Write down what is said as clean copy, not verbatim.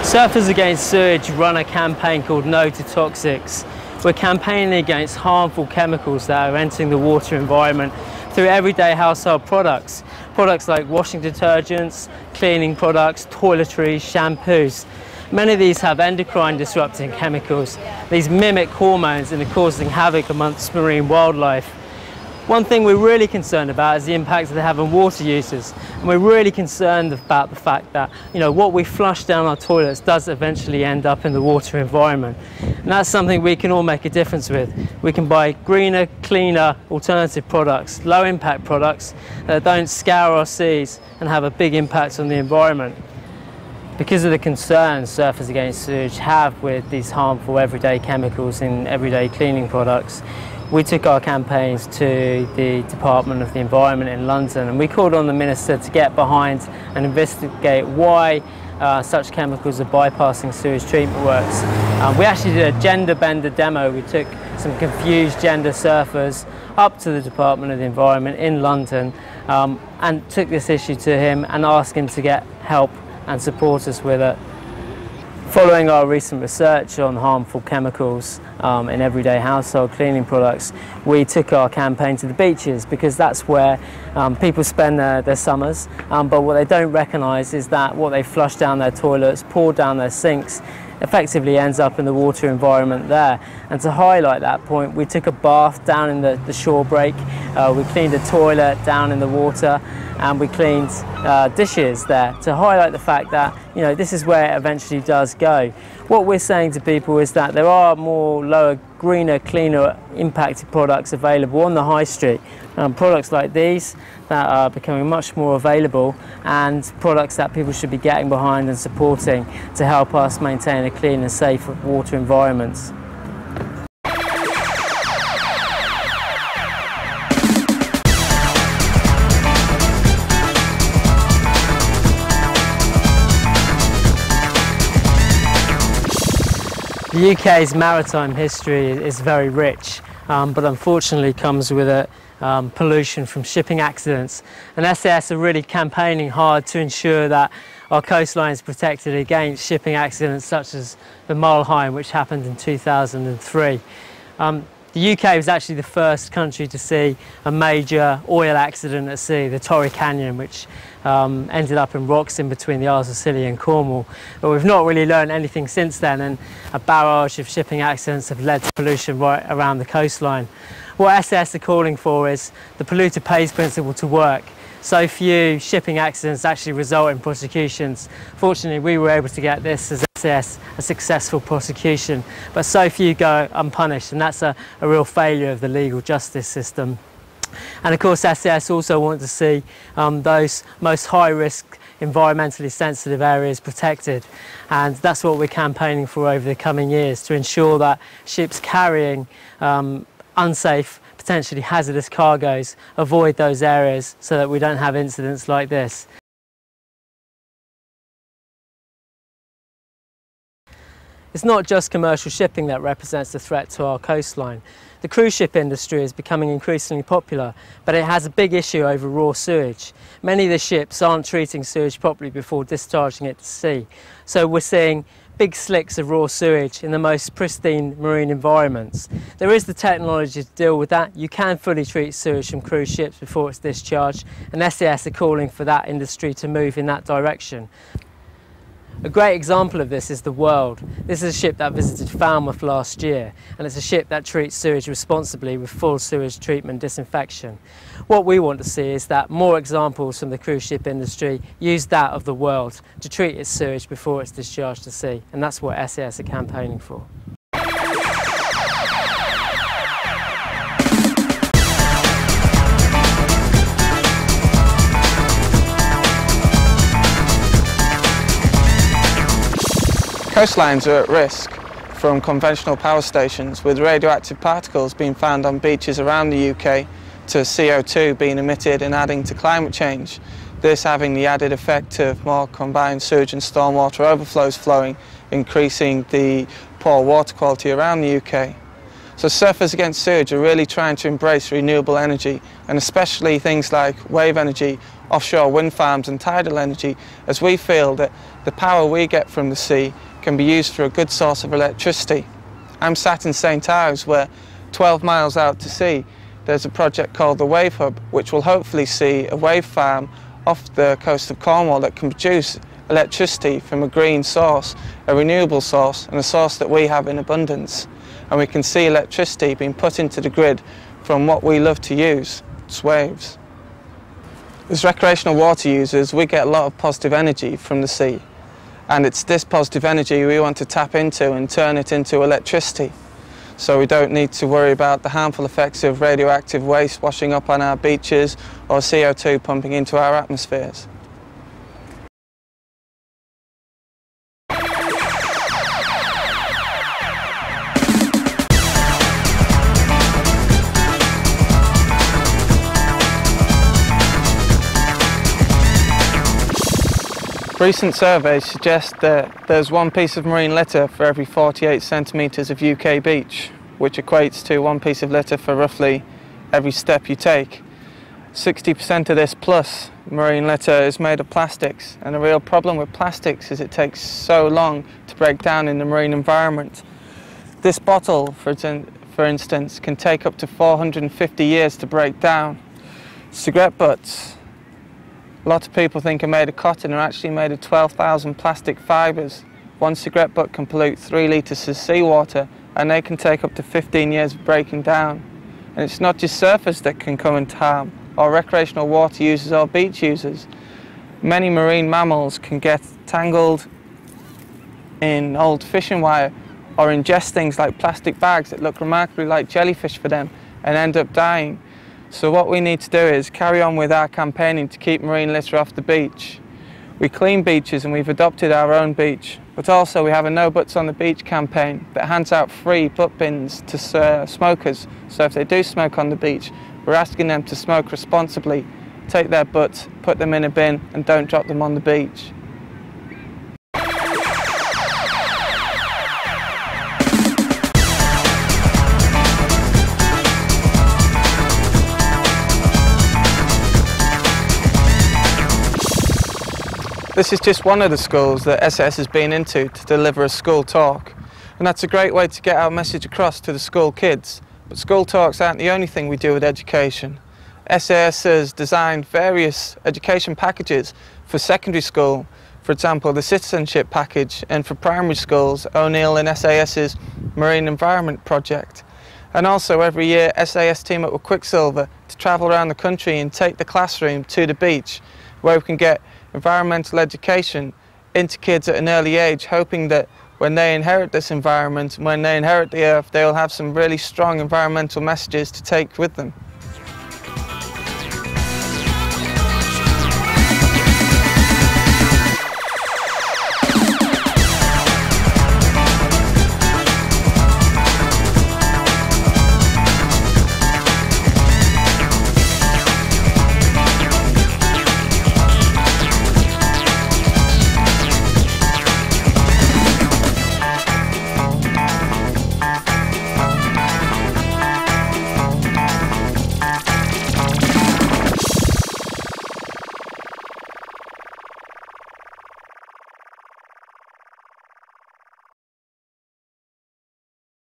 Surfers Against Sewage run a campaign called No to Toxics. We're campaigning against harmful chemicals that are entering the water environment through everyday household products. Products like washing detergents, cleaning products, toiletries, shampoos. Many of these have endocrine disrupting chemicals. These mimic hormones and are causing havoc amongst marine wildlife. One thing we're really concerned about is the impact they have on water users. And we're really concerned about the fact that, what we flush down our toilets does eventually end up in the water environment. And that's something we can all make a difference with. We can buy greener, cleaner, alternative products, low impact products that don't scour our seas and have a big impact on the environment. Because of the concerns Surfers Against Sewage have with these harmful everyday chemicals in everyday cleaning products, we took our campaigns to the Department of the Environment in London, and we called on the Minister to get behind and investigate why such chemicals are bypassing sewage treatment works. We actually did a gender bender demo. We took some confused gender surfers up to the Department of the Environment in London and took this issue to him and asked him to get help and support us with it. Following our recent research on harmful chemicals in everyday household cleaning products, we took our campaign to the beaches because that's where people spend their summers, but what they don't recognise is that what they flush down their toilets, pour down their sinks, effectively ends up in the water environment there. And to highlight that point, we took a bath down in the shore break, we cleaned a toilet down in the water, and we cleaned dishes there to highlight the fact that this is where it eventually does go. What we're saying to people is that there are more lower, greener, cleaner impacted products available on the high street. Products like these that are becoming much more available, and products that people should be getting behind and supporting to help us maintain a clean and safe water environment. The UK's maritime history is very rich, but unfortunately comes with it pollution from shipping accidents. And SAS are really campaigning hard to ensure that our coastline is protected against shipping accidents such as the Mulheim, which happened in 2003. The UK was actually the first country to see a major oil accident at sea, the Torrey Canyon, which ended up in rocks in between the Isles of Scilly and Cornwall. But we've not really learned anything since then, and a barrage of shipping accidents have led to pollution right around the coastline. What SAS are calling for is the polluter pays principle to work. So few shipping accidents actually result in prosecutions. Fortunately, we were able to get this as SAS a successful prosecution, but so few go unpunished, and that's a real failure of the legal justice system. And of course, SAS also want to see those most high-risk, environmentally sensitive areas protected, and that's what we're campaigning for over the coming years, to ensure that ships carrying unsafe, potentially hazardous cargoes avoid those areas so that we don't have incidents like this. It's not just commercial shipping that represents a threat to our coastline. The cruise ship industry is becoming increasingly popular, but it has a big issue over raw sewage. Many of the ships aren't treating sewage properly before discharging it to sea, so we're seeing big slicks of raw sewage in the most pristine marine environments. There is the technology to deal with that. You can fully treat sewage from cruise ships before it's discharged, and SAS are calling for that industry to move in that direction. A great example of this is the World. This is a ship that visited Falmouth last year, and it's a ship that treats sewage responsibly with full sewage treatment disinfection. What we want to see is that more examples from the cruise ship industry use that of the World to treat its sewage before it's discharged to sea, and that's what SAS are campaigning for. Coastlines are at risk from conventional power stations, with radioactive particles being found on beaches around the UK, to CO2 being emitted and adding to climate change. This having the added effect of more combined sewage and stormwater overflows flowing, increasing the poor water quality around the UK. So Surfers Against Sewage are really trying to embrace renewable energy, and especially things like wave energy, offshore wind farms and tidal energy, as we feel that the power we get from the sea can be used for a good source of electricity. I'm sat in St Ives, where 12 miles out to sea there's a project called the Wave Hub, which will hopefully see a wave farm off the coast of Cornwall that can produce electricity from a green source, a renewable source, and a source that we have in abundance. And we can see electricity being put into the grid from what we love to use, it's waves. As recreational water users, we get a lot of positive energy from the sea, and it's this positive energy we want to tap into and turn it into electricity, so we don't need to worry about the harmful effects of radioactive waste washing up on our beaches or CO2 pumping into our atmospheres. Recent surveys suggest that there's one piece of marine litter for every 48 centimetres of UK beach, which equates to one piece of litter for roughly every step you take. 60% of this plus marine litter is made of plastics, and a real problem with plastics is it takes so long to break down in the marine environment. This bottle, for instance, can take up to 450 years to break down. Cigarette butts, a lot of people think are made of cotton, are actually made of 12,000 plastic fibres. One cigarette butt can pollute 3 litres of seawater, and they can take up to 15 years of breaking down. And it's not just surfers that can come into harm, or recreational water users or beach users. Many marine mammals can get tangled in old fishing wire or ingest things like plastic bags that look remarkably like jellyfish for them and end up dying. So what we need to do is carry on with our campaigning to keep marine litter off the beach. We clean beaches and we've adopted our own beach, but also we have a No Butts on the Beach campaign that hands out free butt bins to smokers. So if they do smoke on the beach, we're asking them to smoke responsibly, take their butts, put them in a bin and don't drop them on the beach. This is just one of the schools that SAS has been into to deliver a school talk, and that's a great way to get our message across to the school kids. But school talks aren't the only thing we do with education. SAS has designed various education packages for secondary school, for example the citizenship package, and for primary schools O'Neill and SAS's Marine Environment Project. And also every year SAS team up with Quicksilver to travel around the country and take the classroom to the beach, where we can get environmental education into kids at an early age, hoping that when they inherit this environment, when they inherit the earth, they'll have some really strong environmental messages to take with them.